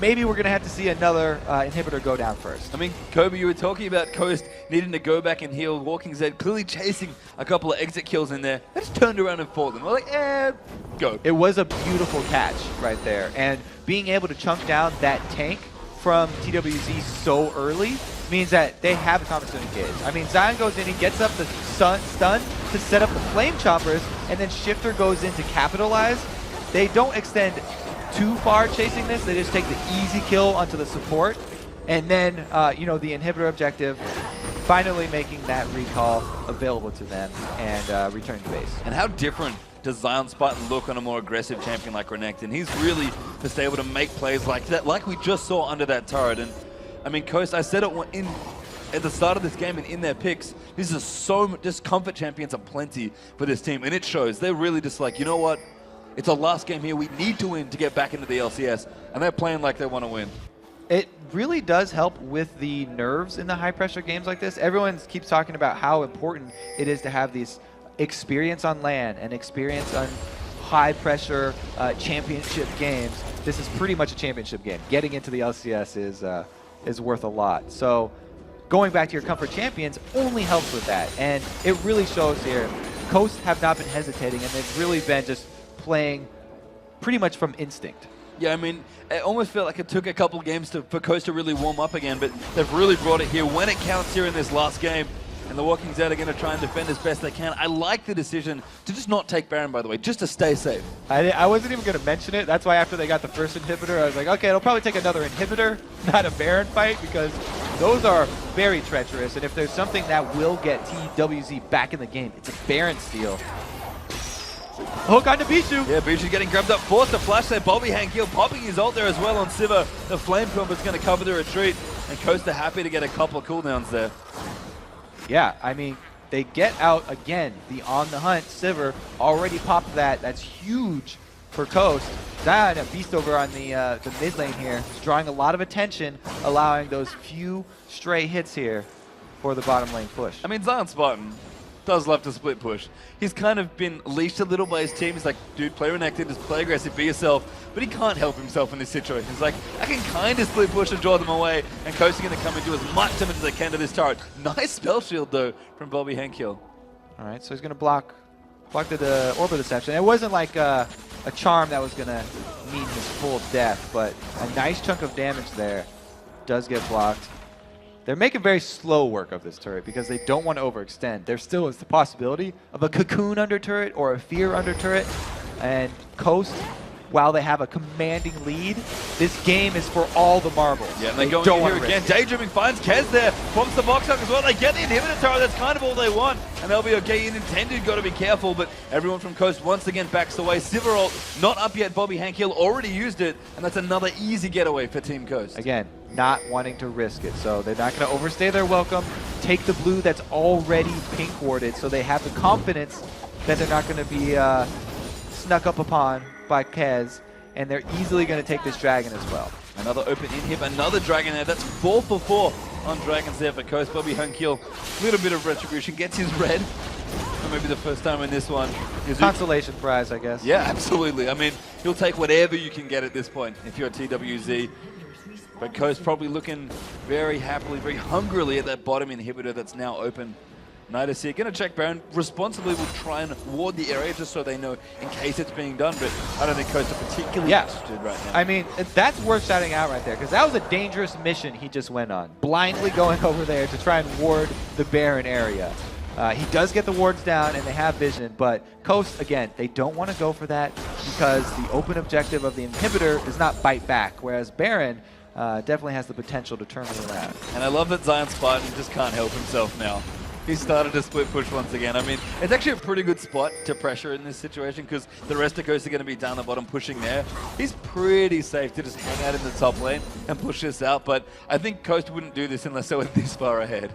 Maybe we're gonna have to see another inhibitor go down first. I mean, Kobe, you were talking about Coast needing to go back and heal. Walking Dead clearly chasing a couple of exit kills in there. They just turned around and fought them. We're like, go. It was a beautiful catch right there. And being able to chunk down that tank from TWZ so early means that they have a confidence to engage. I mean, Zion goes in, he gets up the stun to set up the flame choppers, and then Shifter goes in to capitalize. They don't extend too far chasing this. They just take the easy kill onto the support, and then you know, the inhibitor objective finally making that recall available to them and returning to base. And how different does Zion Spartan look on a more aggressive champion like Renekton? He's really just able to make plays like that, like we just saw under that turret. And I mean, Coast, I said it at the start of this game and in their picks, this is just comfort champions aplenty for this team, and it shows. They're really just like, you know what? It's our last game here. We need to win to get back into the LCS, and they're playing like they want to win. It really does help with the nerves in the high-pressure games like this. Everyone keeps talking about how important it is to have these experience on LAN and experience on high-pressure championship games. This is pretty much a championship game. Getting into the LCS is worth a lot. So going back to your comfort champions only helps with that, and it really shows here. Coast have not been hesitating, and they've really been just playing pretty much from instinct. Yeah, I mean, it almost felt like it took a couple games for Coast to really warm up again, but they've really brought it here when it counts here in this last game. And the Walking Dead are going to try and defend as best they can. I like the decision to just not take Baron, by the way, just to stay safe. I wasn't even going to mention it. That's why after they got the first inhibitor, I was like, okay, it'll probably take another inhibitor, not a Baron fight, because those are very treacherous. And if there's something that will get TWZ back in the game, it's a Baron steal. Hook on to Bishu. Yeah, Bishu getting grabbed up, forced to flash there. Bobby Hankill popping his ult there as well on Sivir. The Flame Pump is going to cover the retreat, and Costa happy to get a couple of cooldowns there. Yeah, I mean, they get out again. The on the hunt, Sivir already popped that. That's huge for Coast. Zion, a beast over on the mid lane here, is drawing a lot of attention, allowing those few stray hits here for the bottom lane push. I mean, Zion Spartan does love to split push. He's kind of been leashed a little by his team. He's like, dude, play Renekton, just play aggressive, be yourself. But he can't help himself in this situation. He's like, I can kind of split push and draw them away, and Coast are going to come and do as much damage as they can to this turret. Nice spell shield, though, from Bobby Hankill. All right, so he's going to block the Orb of Deception. It wasn't like a charm that was going to mean his full death, but a nice chunk of damage there does get blocked. They're making very slow work of this turret because they don't want to overextend. There still is the possibility of a Cocoon under turret or a Fear under turret. And Coast, while they have a commanding lead, this game is for all the marbles. Yeah, and they go in here again. Daydreaming finds Kez there, pops the box up as well. They get the inhibitor turret, that's kind of all they want. And they'll be okay. Intended, got to be careful, but everyone from Coast once again backs away. Sivir ult, not up yet. Bobby Hankill already used it, and that's another easy getaway for Team Coast. Again, not wanting to risk it, so they're not going to overstay their welcome. Take the blue that's already pink warded, so they have the confidence that they're not going to be snuck up upon by Kez, and they're easily going to take this dragon as well. Another open inhib, another dragon there. That's 4 for 4 on dragons there for Coast. Bobby Hankill, a little bit of retribution, gets his red. Or maybe the first time in this one. Consolation prize, I guess. Yeah, absolutely. I mean, he'll take whatever you can get at this point if you're TWZ. But Coast probably looking very happily, very hungrily at that bottom inhibitor that's now open. Nidus here, going to check Baron. Responsibly will try and ward the area just so they know in case it's being done, but I don't think Coast are particularly interested right now. I mean, that's worth shouting out right there, because that was a dangerous mission he just went on. Blindly going over there to try and ward the Baron area. He does get the wards down, and they have vision, but Coast, again, they don't want to go for that because the open objective of the inhibitor is not bite back, whereas Baron definitely has the potential to turn it around. And I love that Zion Spartan just can't help himself now. He started to split push once again. I mean, it's actually a pretty good spot to pressure in this situation because the rest of Coast are going to be down the bottom pushing there. He's pretty safe to just hang out in the top lane and push this out, but I think Coast wouldn't do this unless they were this far ahead.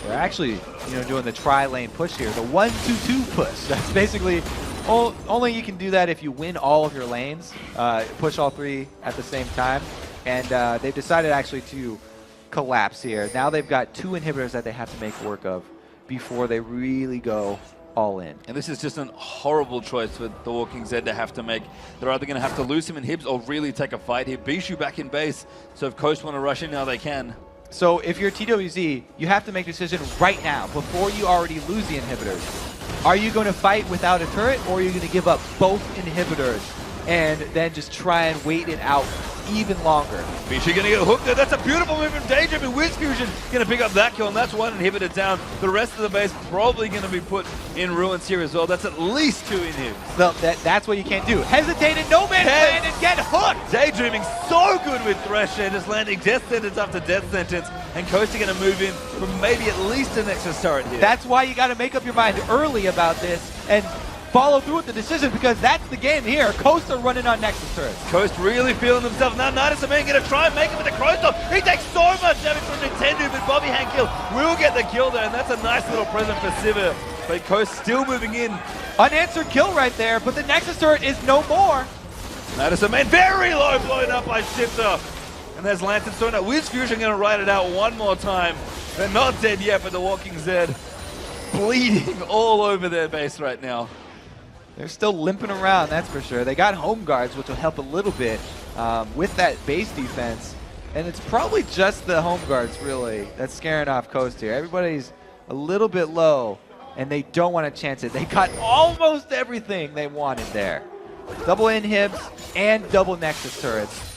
They're actually, doing the tri-lane push here, the 1-2-2 push. That's basically, only you can do that if you win all of your lanes, push all three at the same time, and they've decided actually to collapse here. Now they've got 2 inhibitors that they have to make work of before they really go all in. And this is just a horrible choice for the Walking Zed to have to make. They're either going to have to lose him in Hibs or really take a fight here. Bishu back in base, so if Coast want to rush in now, they can. So if you're TWZ, you have to make a decision right now before you already lose the inhibitors. Are you going to fight without a turret, or are you going to give up both inhibitors and then just try and wait it out even longer? Bishu going to get hooked there. That's a beautiful move from Daydream, and Wiz Fusion going to pick up that kill, and that's 1 inhibitor down. The rest of the base probably going to be put in ruins here as well. That's at least 2 inhibs. So that's what you can't do. Hesitate in no man's land and get hooked! Daydreaming so good with Thresh there, just landing death sentence after death sentence, and Coast are going to move in for maybe at least an extra turret here. That's why you got to make up your mind early about this and follow through with the decision, because that's the game here. Coast are running on Nexus turrets. Coast really feeling themselves. Now Nidus man going to try and make it with the Crosstalk. He takes so much damage from Nintendo, but Bobby Hankill will get the kill there, and that's a nice little present for Sivir. But Coast still moving in. Unanswered kill right there, but the Nexus turret is no more. Nidus man very low, blown up by Shifter. And there's Lantern throwing out. Wiz Fusion going to ride it out one more time. They're not dead yet, but the Walking Zed bleeding all over their base right now. They're still limping around, that's for sure. They got home guards, which will help a little bit with that base defense. And it's probably just the home guards, really, that's scaring off Coast here. Everybody's a little bit low, and they don't want to chance it. They got almost everything they wanted there. Double inhibs and double Nexus turrets.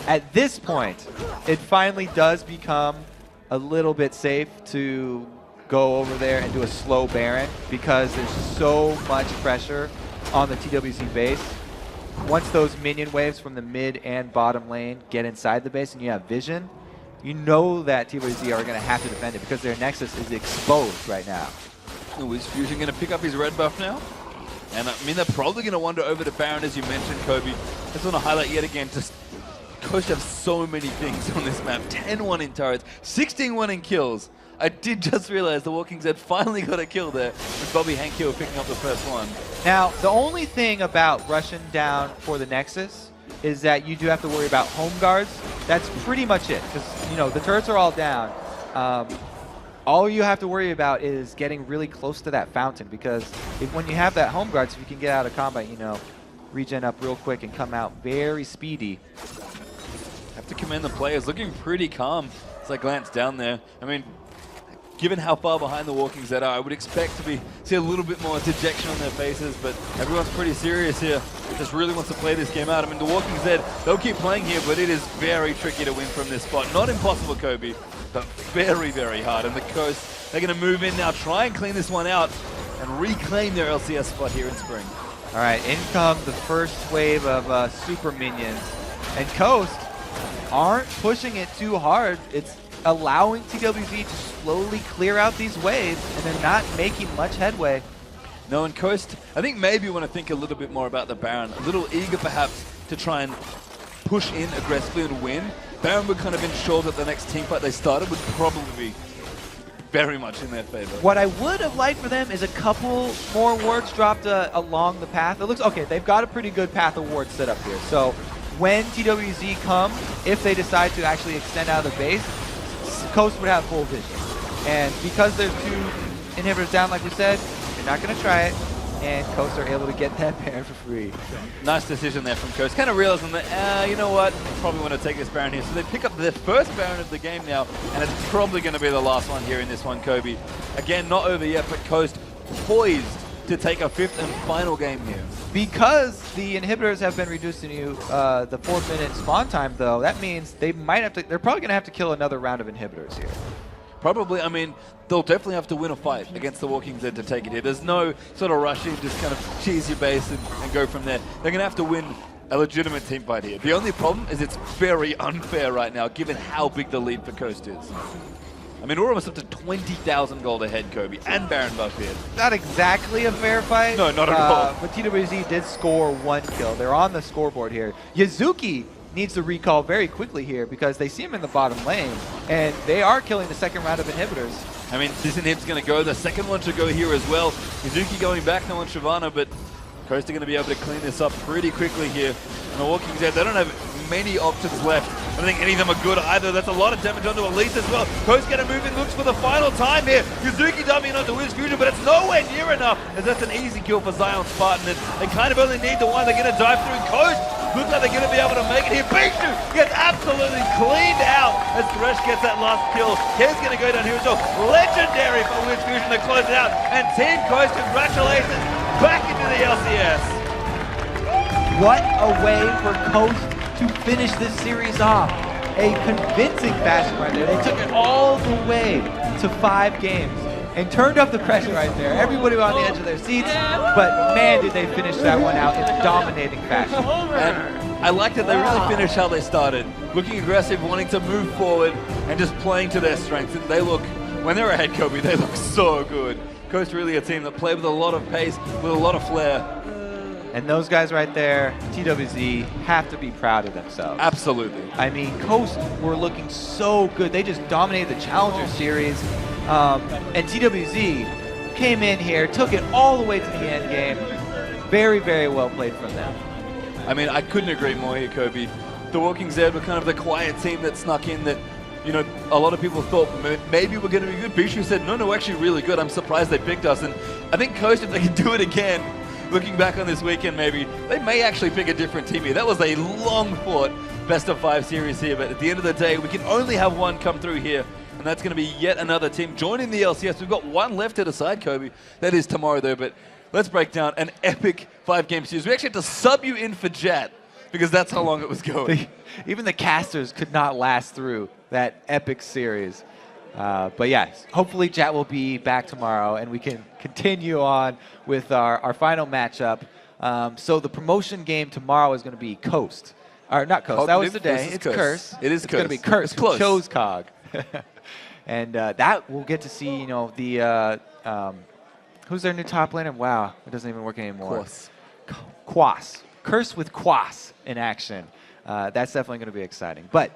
At this point, it finally does become a little bit safe to go over there and do a slow Baron, because there's so much pressure on the TWZ base. Once those minion waves from the mid and bottom lane get inside the base and you have vision, you know that TWZ are going to have to defend it because their Nexus is exposed right now. Is Fusion going to pick up his red buff now? And I mean, they're probably going to wander over to Baron, as you mentioned, Kobe. I just want to highlight yet again, just Coast have so many things on this map. 10-1 in turrets, 16-1 in kills. I did just realize the Walking Zed finally got a kill there with Bobby Hankill picking up the first one. Now, the only thing about rushing down for the Nexus is that you do have to worry about home guards. That's pretty much it, because the turrets are all down. All you have to worry about is getting really close to that fountain, because when you have that home guards, if you can get out of combat, regen up real quick and come out very speedy. Have to commend the players, looking pretty calm as I glance down there. I mean, given how far behind the Walking Zed are, I would expect to see a little bit more dejection on their faces, but everyone's pretty serious here. Just really wants to play this game out. I mean, the Walking Zed, they'll keep playing here, but it is very tricky to win from this spot. Not impossible, Kobe, but very, very hard. And the Coast, they're going to move in now, try and clean this one out, and reclaim their LCS spot here in Spring. All right, in come the first wave of super minions. And Coast aren't pushing it too hard. It's allowing TWZ to slowly clear out these waves, and they're not making much headway. No, and Coast, I think maybe you want to think a little bit more about the Baron. A little eager, perhaps, to try and push in aggressively and win. Baron would kind of ensure that the next team fight they started would probably be very much in their favor. What I would have liked for them is a couple more wards dropped along the path. It looks, okay, they've got a pretty good path of wards set up here. So when TWZ come, if they decide to actually extend out of the base, Coast would have full vision. And because there's 2 inhibitors down, like we said, they're not going to try it. And Coast are able to get that Baron for free. Nice decision there from Coast. Kind of realizing that, you know what, probably want to take this Baron here. So they pick up their first Baron of the game now, and it's probably going to be the last one here in this one, Kobe. Again, not over yet, but Coast poised to take a 5th and final game here. Because the inhibitors have been reduced to the 4-minute spawn time, though, that means they might have to. They're probably going to have to kill another round of inhibitors here. Probably, I mean, they'll definitely have to win a fight against the Walking Dead to take it here. There's no sort of rushing, just kind of cheese your base and go from there. They're going to have to win a legitimate team fight here. The only problem is it's very unfair right now, given how big the lead for Coast is. I mean, we're almost up to 20,000 gold ahead, Kobe, and Baron Buckbeard. Not exactly a fair fight. No, not at all. But TWZ did score 1 kill. They're on the scoreboard here. Yazuki needs to recall very quickly here because they see him in the bottom lane, and they are killing the second round of inhibitors. I mean, this inhib's going to go. The second one should go here as well. Yazuki going back now on Shyvana, but Coast are going to be able to clean this up pretty quickly here. And the Walking Dead, they don't have many options left. I don't think any of them are good either. That's a lot of damage onto Elite as well. Coast going to move in, looks for the final time here. Yazuki dumping onto Wiz Fusion, but it's nowhere near enough, as that's an easy kill for Zion Spartan. And they kind of only need the one. They're going to dive through Coast. Looks like they're going to be able to make it here. Bijou gets absolutely cleaned out as Thresh gets that last kill. Kev's going to go down here as well. Legendary for Wiz Fusion to close it out. And Team Coast, congratulations, back into the LCS. What a way for Coast to finish this series off. A convincing fashion right there. They took it all the way to 5 games and turned up the pressure right there. Everybody was on the edge of their seats, but man, did they finish that one out in a dominating fashion. And I like that they really finished how they started. Looking aggressive, wanting to move forward, and just playing to their strengths. And they look, when they're ahead, Kobe, they look so good. Coast really a team that play with a lot of pace, with a lot of flair. And those guys right there, TWZ, have to be proud of themselves. Absolutely. I mean, Coast were looking so good. They just dominated the Challenger Series. And TWZ came in here, took it all the way to the end game. Very, very well played from them. I mean, I couldn't agree more here, Kobe. The Walking Dead were kind of the quiet team that snuck in that, you know, a lot of people thought maybe we're going to be good. Bijou said, no, we're actually really good. I'm surprised they picked us. And I think Coast, if they can do it again, looking back on this weekend maybe, they may actually pick a different team here. That was a long-fought best-of-5 series here, but at the end of the day, we can only have one come through here, and that's going to be yet another team joining the LCS. We've got one left to decide, Kobe. That is tomorrow, though, but let's break down an epic 5-game series. We actually had to sub you in for Jet, because that's how long it was going. Even the casters could not last through that epic series. But yes, hopefully Jat will be back tomorrow and we can continue on with our final matchup. So the promotion game tomorrow is going to be Coast. Or not Coast, that was the day. It's Curse. It is Curse. It's Curse. going to be Curse, it's close. who chose Cog. And that we'll get to see, you know, the, who's their new top laner? Wow, it doesn't even work anymore. Quas. Curse with Quas in action. That's definitely going to be exciting. But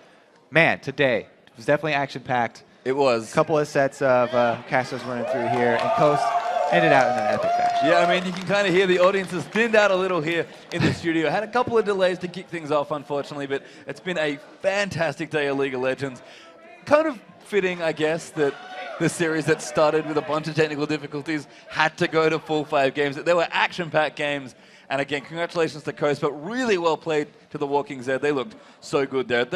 man, today it was definitely action-packed. It was. A couple of sets of casters running through here, and Coast ended out in an epic fashion. Yeah, I mean, you can kind of hear the audience has thinned out a little here in the studio. Had a couple of delays to kick things off, unfortunately, but it's been a fantastic day of League of Legends. Kind of fitting, I guess, that the series that started with a bunch of technical difficulties had to go to full 5 games. There were action-packed games, and again, congratulations to Coast, but really well played to the Walking Dead. They looked so good there.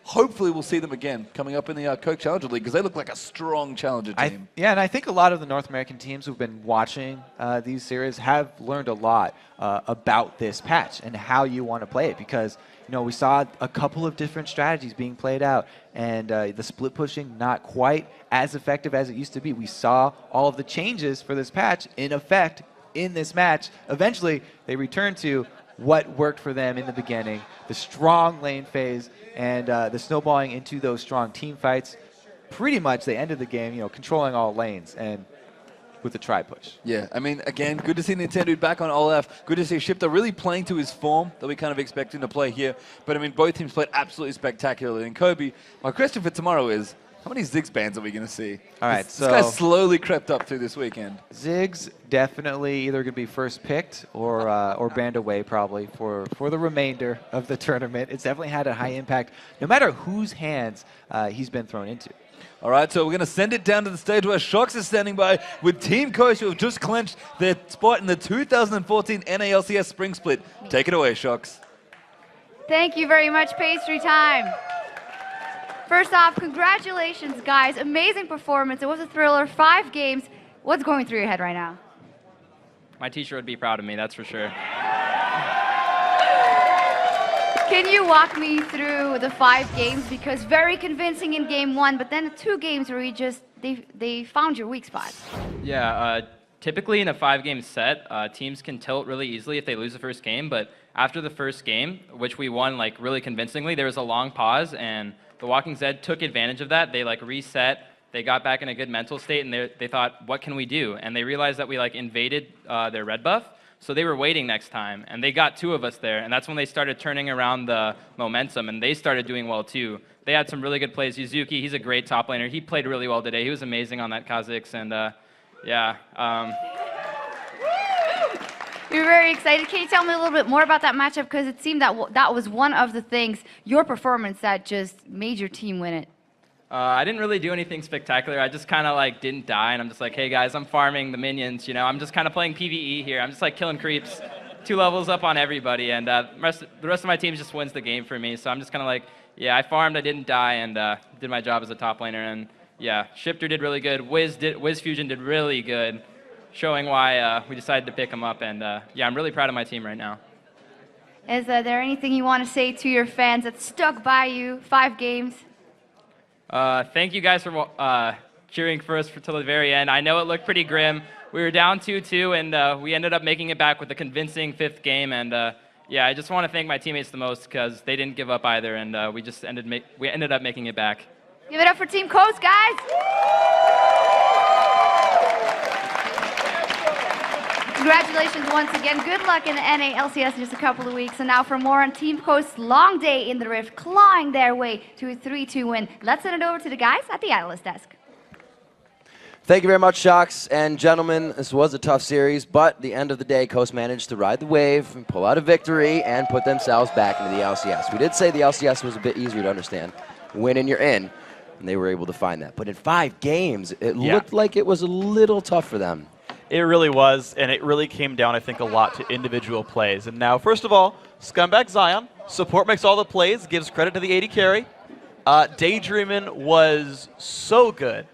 Hopefully we'll see them again coming up in the Coke Challenger League because they look like a strong challenger team. Yeah, and I think a lot of the North American teams who've been watching these series have learned a lot about this patch and how you want to play it because, you know, we saw a couple of different strategies being played out and the split pushing not quite as effective as it used to be. We saw all of the changes for this patch in effect in this match. Eventually, they returned to what worked for them in the beginning, the strong lane phase, and the snowballing into those strong team fights. Pretty much they ended the game, you know, controlling all lanes and with the tri-push. Yeah, I mean, again, good to see Nintendo back on Olaf. Good to see Shifter really playing to his form that we kind of expect him to play here. But I mean, both teams played absolutely spectacularly. And Kobe, my question for tomorrow is, how many Ziggs bans are we going to see? All right, this guy's slowly crept up through this weekend. Ziggs definitely either going to be first picked or banned away probably for the remainder of the tournament. It's definitely had a high impact, no matter whose hands he's been thrown into. All right, so we're going to send it down to the stage where Shox is standing by with Team Coast, who have just clinched their spot in the 2014 NA LCS Spring Split. Take it away, Shox. Thank you very much, Pastry Time. First off, congratulations, guys. Amazing performance. It was a thriller. 5 games. What's going through your head right now? My teacher would be proud of me, that's for sure. Can you walk me through the 5 games? Because very convincing in game 1, but then the 2 games where you just, they found your weak spot. Yeah, typically in a 5-game set, teams can tilt really easily if they lose the first game, but after the first game, which we won like really convincingly, there was a long pause, and the Walking Zed took advantage of that. They like reset, they got back in a good mental state, and they thought, what can we do? And they realized that we like invaded their red buff, so they were waiting next time, and they got 2 of us there, and that's when they started turning around the momentum, and they started doing well too. They had some really good plays. Yuzuki, he's a great top laner. He played really well today. He was amazing on that Kha'Zix, and yeah. You're very excited. Can you tell me a little bit more about that matchup? Because it seemed that that was one of the things, your performance, that just made your team win it. I didn't really do anything spectacular. I just kind of like didn't die, and I'm just like, hey guys, I'm farming the minions. You know, I'm just kind of playing PvE here. I'm just like killing creeps, 2 levels up on everybody, and the rest of my team just wins the game for me. So I'm just kind of like, yeah, I farmed, I didn't die, and did my job as a top laner. And yeah, Shifter did really good. Wiz Fusion did really good, showing why we decided to pick him up. And yeah, I'm really proud of my team right now. Is there anything you want to say to your fans that stuck by you 5 games? Thank you guys for cheering for us till the very end. I know it looked pretty grim. We were down 2-2, and we ended up making it back with a convincing 5th game. And yeah, I just want to thank my teammates the most because they didn't give up either, and we just ended up making it back. Give it up for Team Coast, guys. Congratulations once again. Good luck in the NA LCS in just a couple of weeks. And now for more on Team Coast's long day in the Rift, clawing their way to a 3-2 win. Let's send it over to the guys at the analyst desk. Thank you very much, Shocks and gentlemen. This was a tough series, but at the end of the day, Coast managed to ride the wave and pull out a victory and put themselves back into the LCS. We did say the LCS was a bit easier to understand. Win and you're in, and they were able to find that. But in 5 games, it looked like it was a little tough for them. It really was, and it really came down, I think, a lot to individual plays. And now, first of all, Scumbag Zion. Support makes all the plays, gives credit to the AD carry. Daydreamin' was so good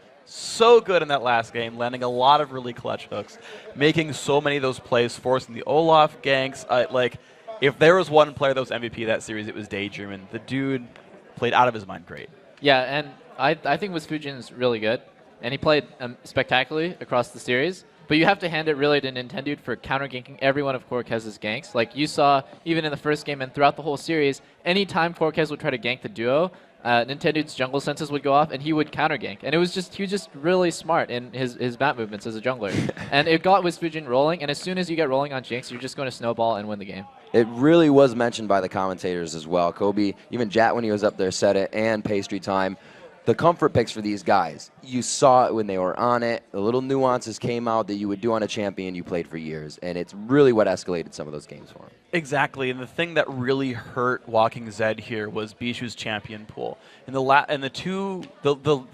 in that last game, landing a lot of really clutch hooks, making so many of those plays, forcing the Olaf ganks. Like, if there was one player that was MVP of that series, it was Daydreamin'. The dude played out of his mind great. Yeah, and I think Wiz Fujin's really good, and he played spectacularly across the series. But you have to hand it really to Nintendude for counter-ganking every one of Corkez's ganks. Like you saw, even in the first game and throughout the whole series, anytime Corkez would try to gank the duo, Nintendude's jungle senses would go off, and he would counter-gank. And he was just really smart in his bat movements as a jungler. And it got Wiz Fujin rolling, and as soon as you get rolling on Jinx, you're just going to snowball and win the game. It really was mentioned by the commentators as well. Kobe, even Jat when he was up there said it, and Pastry Time. The comfort picks for these guys, you saw it when they were on it. The little nuances came out that you would do on a champion you played for years, and it's really what escalated some of those games for him. Exactly, and the thing that really hurt Walking Zed here was Bishu's champion pool. In the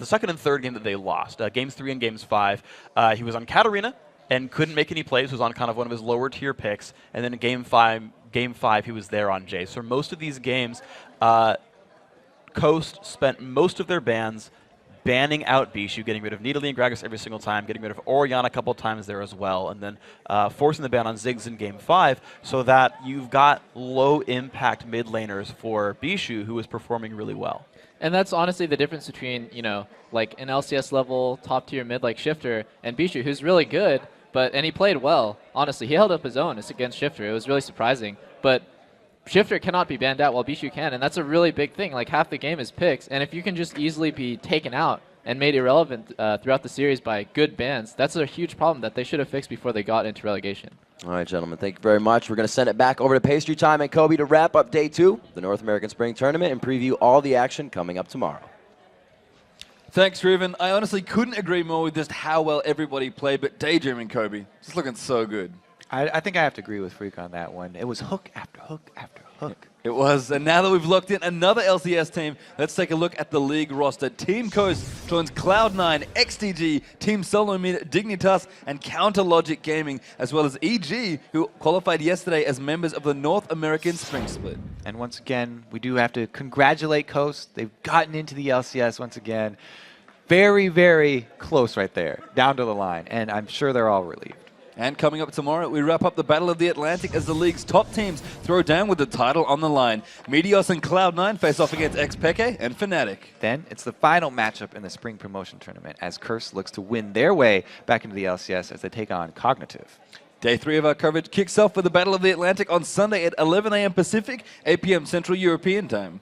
second and third game that they lost, games 3 and games 5, he was on Katarina and couldn't make any plays. Was on kind of one of his lower tier picks, and then in game 5 he was there on Jay. So most of these games, Coast spent most of their bans banning out Bishu, getting rid of Nidalee and Gragas every single time, getting rid of Orianna a couple of times there as well, and then forcing the ban on Ziggs in Game 5 so that you've got low-impact mid laners for Bishu, who is performing really well. And that's honestly the difference between, like an LCS level top-tier mid like Shifter and Bishu, who's really good, and he played well. Honestly, he held up his own against Shifter. It was really surprising. But Shifter cannot be banned out while Bishu can, and that's a really big thing. Like, half the game is picks, and if you can just easily be taken out and made irrelevant throughout the series by good bans, that's a huge problem that they should have fixed before they got into relegation. All right, gentlemen, thank you very much. We're going to send it back over to Pastry Time and Kobe to wrap up Day 2, the North American Spring Tournament, and preview all the action coming up tomorrow. Thanks, Ruben. I honestly couldn't agree more with just how well everybody played, but Daydreaming Kobe, just looking so good. I think I have to agree with Freak on that one. It was hook after hook after hook. It was, and now that we've locked in another LCS team, let's take a look at the league roster. Team Coast joins Cloud9, XDG, Team Solo Mid, Dignitas, and Counter Logic Gaming, as well as EG, who qualified yesterday as members of the North American Spring Split. And once again, we do have to congratulate Coast. They've gotten into the LCS once again. Very, very close right there, down to the line, and I'm sure they're all relieved. And coming up tomorrow, we wrap up the Battle of the Atlantic as the league's top teams throw down with the title on the line. Meteos and Cloud9 face off against XPeke and Fnatic. Then it's the final matchup in the Spring Promotion Tournament as Curse looks to win their way back into the LCS as they take on Cognitive. Day 3 of our coverage kicks off with the Battle of the Atlantic on Sunday at 11 a.m. Pacific, 8 p.m. Central European Time.